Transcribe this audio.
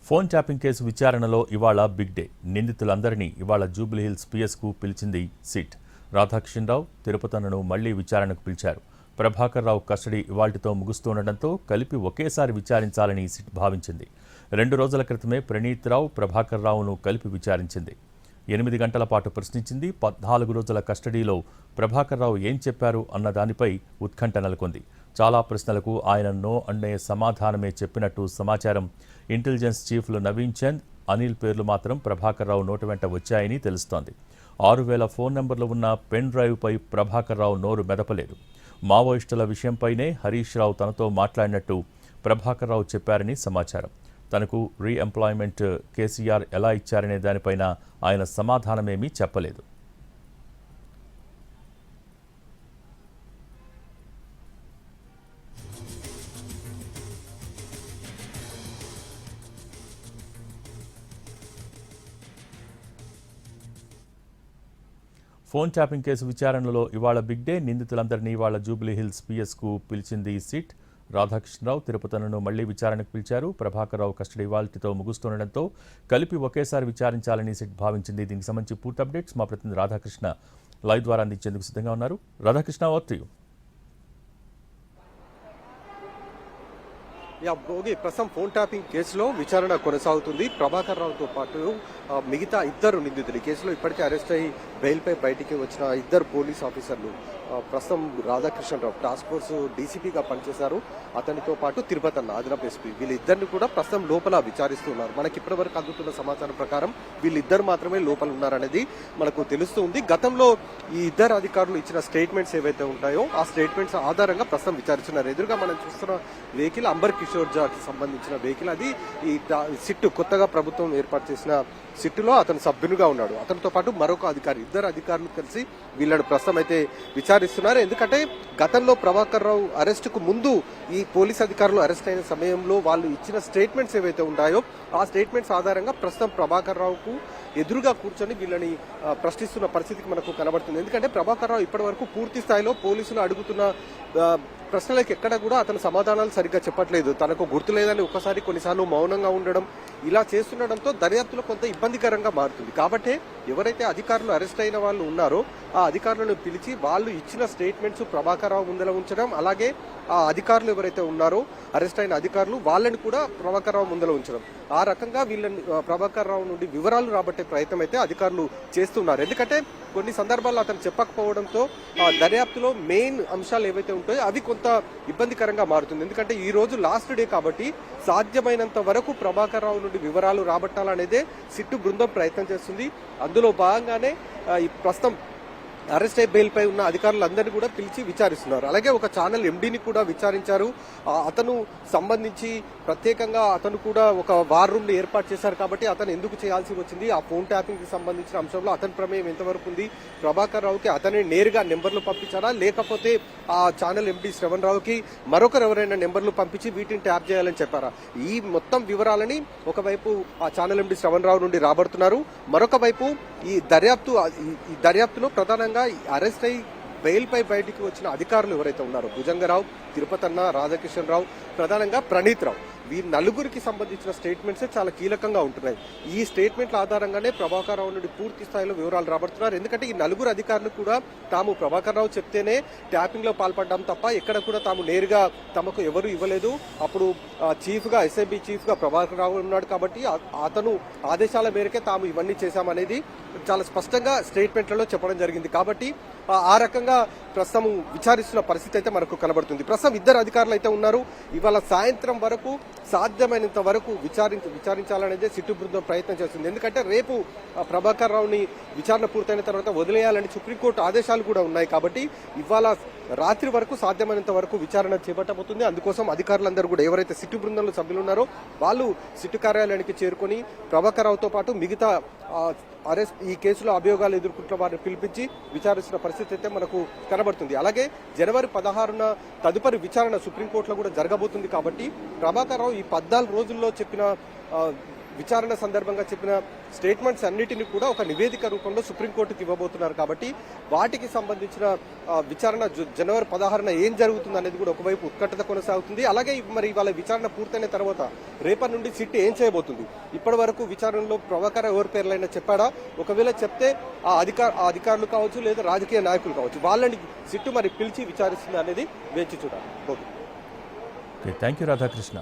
Phone tapping case విచారణలో ఇవాళ big day. నిందితులందరినీ ఇవాళ జూబ్లీహిల్స్ పిఎస్కు పిలిచింది సిట్. రాధాకృష్ణరావు, తిరుపతన్నను మళ్లీ విచారణకు పిలిచారు. ప్రభాకర్ రావు కస్టడీ ఇవాళ్టితో ముగుస్తుండటంతో కలిపి ఒకేసారి విచారించాలని సిట్ భావించింది. 2 రోజుల క్రితమే ప్రణీత్ రావు, ప్రభాకర్ రావును కలిపి విచారించింది. 8 గంటల పాటు ప్రశ్నించింది. 14 రోజుల కస్టడీలో ప్రభాకర్ రావు ఏం చెప్పారు అన్న దానిపై ఉత్కంఠ నెలకొంది. చాలా ప్రశ్నలకు ఆయన నో అనే సమాధానమే చెప్పినట్టు సమాచారం. ఇంటెలిజెన్స్ చీఫ్లు నవీన్ చంద్, అనిల్ పేర్లు మాత్రం ప్రభాకర్ రావు నోటి వెంట వచ్చాయని తెలుస్తోంది. 6000 ఫోన్ నెంబర్లు ఉన్న పెన్ డ్రైవ్పై ప్రభాకర్ రావు నోరు మెదపలేదు. మావోయిస్టుల విషయంపైనే హరీష్ రావు తనతో మాట్లాడినట్టు ప్రభాకర్ రావు చెప్పారని సమాచారం. తనకు రీఎంప్లాయ్మెంట్ కేసీఆర్ ఎలా ఇచ్చారనే దానిపైన ఆయన సమాధానమేమీ చెప్పలేదు. ఫోన్ ట్యాపింగ్ కేసు విచారణలో ఇవాళ బిగ్ డే. నిందితులందరినీ ఇవాళ జూబ్లీహిల్స్ పిఎస్కు పిలిచింది సిట్. రాధాకృష్ణరావు, తిరుపతన్నను మళ్లీ విచారణకు పిలిచారు. ప్రభాకర్ రావు కస్టడీ ఇవాల్టితో ముగుస్తుండటంతో కలిపి ఒకేసారి విచారించాలని సిట్ భావించింది. దీనికి సంబంధించి పూర్తి అప్డేట్స్ మా ప్రతినిధి రాధాకృష్ణ లైవ్ ద్వారా అందించేందుకు సిద్ధంగా ఉన్నారు. Radhakrishna, over to you. Bhogi ప్రస్తుతం ఫోన్ ట్యాపింగ్ కేసులో విచారణ కొనసాగుతుంది. ప్రభాకర్ రావుతో పాటు మిగతా 2 నిందితులు కేసులో ఇప్పటికే అరెస్ట్ అయ్యి బెయిల్పై బయటికి వచ్చిన 2 పోలీస్ ఆఫీసర్లు ప్రస్తుతం రాధాకృష్ణరావు టాస్క్ ఫోర్స్ డీసీపీగా పనిచేశారు. అతనితో పాటు తిరుపతన్న అదనపు ఎస్పీ, వీళ్ళిద్దరిని కూడా ప్రస్తుతం లోపల విచారిస్తున్నారు. మనకి ఇప్పటివరకు అందుతున్న సమాచారం ప్రకారం వీళ్ళిద్దరు మాత్రమే లోపల ఉన్నారనేది మనకు తెలుస్తుంది. గతంలో ఈ 2 అధికారులు ఇచ్చిన స్టేట్మెంట్స్ ఏవైతే ఉంటాయో ఆ స్టేట్మెంట్స్ ఆధారంగా ప్రస్తుతం విచారిస్తున్నారు. ఎదురుగా మనం చూస్తున్న వెహికల్ అంబర్ కిషోర్ జాకి సంబంధించిన వెహికల్. అది ఈ సిట్టు కొత్తగా ప్రభుత్వం ఏర్పాటు చేసిన సిట్టులో అతను సభ్యునిగా ఉన్నాడు. అతనితో పాటు మరొక అధికారి, 2 అధికారులు కలిసి వీళ్ళను ప్రస్తుతం అయితే విచారిస్తున్నారు. ఎందుకంటే గతంలో ప్రభాకర్ రావు అరెస్టుకు ముందు ఈ పోలీస్ అధికారులు అరెస్ట్ అయిన సమయంలో వాళ్ళు ఇచ్చిన స్టేట్మెంట్స్ ఏవైతే ఉన్నాయో ఆ స్టేట్మెంట్స్ ఆధారంగా ప్రస్తుతం ప్రభాకర్ రావుకు ఎదురుగా కూర్చొని వీళ్ళని ప్రశ్నిస్తున్న పరిస్థితికి మనకు కనబడుతుంది. ఎందుకంటే ప్రభాకర్ రావు ఇప్పటి వరకు పూర్తి స్థాయిలో పోలీసులు అడుగుతున్న ప్రశ్నలకు ఎక్కడ కూడా అతను సమాధానాలు సరిగ్గా చెప్పట్లేదు. తనకు గుర్తు లేదని ఒకసారి కొన్నిసార్లు మౌనంగా ఉండడం, ఇలా చేస్తుండడంతో దర్యాప్తులో కొంత ఇబ్బందికరంగా మారుతుంది. కాబట్టి ఎవరైతే అధికారులు అరెస్ట్ అయిన వాళ్ళు ఉన్నారో ఆ అధికారులను పిలిచి వాళ్ళు ఇచ్చిన స్టేట్మెంట్స్ ప్రభాకర్ రావు ముందర ఉంచడం, అలాగే ఆ అధికారులు ఎవరైతే ఉన్నారో అరెస్ట్ అయిన అధికారులు వాళ్ళని కూడా ప్రభాకర్ రావు ముందర ఉంచడం, ఆ రకంగా వీళ్ళని ప్రభాకర్ రావు నుండి వివరాలు రాబట్టే ప్రయత్నం అయితే అధికారులు చేస్తున్నారు. ఎందుకంటే కొన్ని సందర్భాల్లో అతను చెప్పకపోవడంతో దర్యాప్తులో మెయిన్ అంశాలు ఏవైతే ఉంటాయో అవి కొంత ఇబ్బందికరంగా మారుతుంది. ఎందుకంటే ఈ రోజు లాస్ట్ డే కాబట్టి సాధ్యమైనంత వరకు ప్రభాకర్ రావు నుండి వివరాలు రాబట్టాలనేదే సిట్టు బృందం ప్రయత్నం చేస్తుంది. అందులో భాగంగానే ఈ ప్రస్తుతం అరెస్ట్ అయ్యి బెయిల్పై ఉన్న అధికారులందరినీ కూడా పిలిచి విచారిస్తున్నారు. అలాగే ఒక ఛానల్ ఎండీని కూడా విచారించారు. అతను సంబంధించి ప్రత్యేకంగా అతను కూడా ఒక వార్ రూమ్ ని ఏర్పాటు చేశారు. కాబట్టి అతను ఎందుకు చేయాల్సి వచ్చింది, ఆ ఫోన్ ట్యాపింగ్ కి సంబంధించిన అంశంలో అతని ప్రమేయం ఎంతవరకు ఉంది, ప్రభాకర్ రావుకి అతనే నేరుగా నెంబర్లు పంపించారా, లేకపోతే ఆ ఛానల్ ఎండీ శ్రవణ్ రావుకి మరొకరు ఎవరైనా నెంబర్లు పంపించి వీటిని ట్యాప్ చేయాలని చెప్పారా, ఈ మొత్తం వివరాలని ఒకవైపు ఆ ఛానల్ ఎండీ శ్రవణ్ రావు నుండి రాబడుతున్నారు. మరొక వైపు ఈ దర్యాప్తులో ప్రధానంగా అరెస్ట్ అయ్యి బెయిల్పై బయటికి వచ్చిన అధికారులు ఎవరైతే ఉన్నారో భుజంగరావు, తిరుపతన్న, రాధాకృష్ణరావు, ప్రధానంగా ప్రణీత్ రావు, వీరి నలుగురికి సంబంధించిన స్టేట్మెంట్సే చాలా కీలకంగా ఉంటున్నాయి. ఈ స్టేట్మెంట్ల ఆధారంగానే ప్రభాకర్ రావు నుండి పూర్తి స్థాయిలో వివరాలు రాబడుతున్నారు. ఎందుకంటే ఈ నలుగురు అధికారులు కూడా తాము ప్రభాకర్ రావు చెప్తేనే ట్యాపింగ్ లో పాల్పడ్డాం తప్ప ఎక్కడ కూడా తాము నేరుగా తమకు ఎవరు ఇవ్వలేదు. అప్పుడు చీఫ్ గా ఎస్ఐబి చీఫ్ గా ప్రభాకర్ రావు ఉన్నాడు కాబట్టి అతను ఆదేశాల మేరకే తాము ఇవన్నీ చేశామనేది చాలా స్పష్టంగా స్టేట్మెంట్లలో చెప్పడం జరిగింది. కాబట్టి ఆ రకంగా ప్రస్తుతం విచారిస్తున్న పరిస్థితి అయితే మనకు కనబడుతుంది. ప్రస్తుతం 2 అధికారులు అయితే ఉన్నారు. ఇవాళ సాయంత్రం వరకు సాధ్యమైనంత వరకు విచారించాలనేదే సిట్టు బృందం ప్రయత్నం చేస్తుంది. ఎందుకంటే రేపు ప్రభాకర్ రావుని విచారణ పూర్తయిన తర్వాత వదిలేయాలని సుప్రీంకోర్టు ఆదేశాలు కూడా ఉన్నాయి. కాబట్టి ఇవాళ రాత్రి వరకు సాధ్యమైనంత వరకు విచారణ చేపట్టబోతుంది. అందుకోసం అధికారులందరూ కూడా ఎవరైతే సిట్టు బృందంలో సభ్యులు ఉన్నారో వాళ్ళు సిట్టు కార్యాలయానికి చేరుకొని ప్రభాకర్ రావుతో పాటు మిగతా అరెస్ట్ ఈ కేసులో అభియోగాలు ఎదుర్కొంటున్న వారిని పిలిపించి విచారిస్తున్న పరిస్థితి అయితే మనకు కనబడుతుంది. అలాగే జనవరి 16న తదుపరి విచారణ సుప్రీంకోర్టులో కూడా జరగబోతుంది. కాబట్టి ప్రభాకర్ రావు ఈ 14 రోజుల్లో చెప్పిన విచారణ సందర్భంగా చెప్పిన స్టేట్మెంట్స్ అన్నిటిని కూడా ఒక నివేదిక రూపంలో సుప్రీంకోర్టుకి ఇవ్వబోతున్నారు కాబట్టి వాటికి సంబంధించిన విచారణ జనవరి 16న ఏం జరుగుతుంది అనేది కూడా ఒకవైపు ఉత్కంఠత కొనసాగుతుంది. అలాగే మరి వాళ్ళ విచారణ పూర్తయిన తర్వాత రేపటి నుండి సిట్ ఏం చేయబోతుంది? ఇప్పటి వరకు విచారణలో ప్రభాకర్ ఎవరి పేర్లైనా చెప్పాడా? ఒకవేళ చెప్తే ఆ అధికారులు కావచ్చు లేదా రాజకీయ నాయకులు కావచ్చు వాళ్ళని సిట్టు మరి పిలిచి విచారిస్తుంది అనేది వేచి చూడాలి. Thank you Radhakrishna.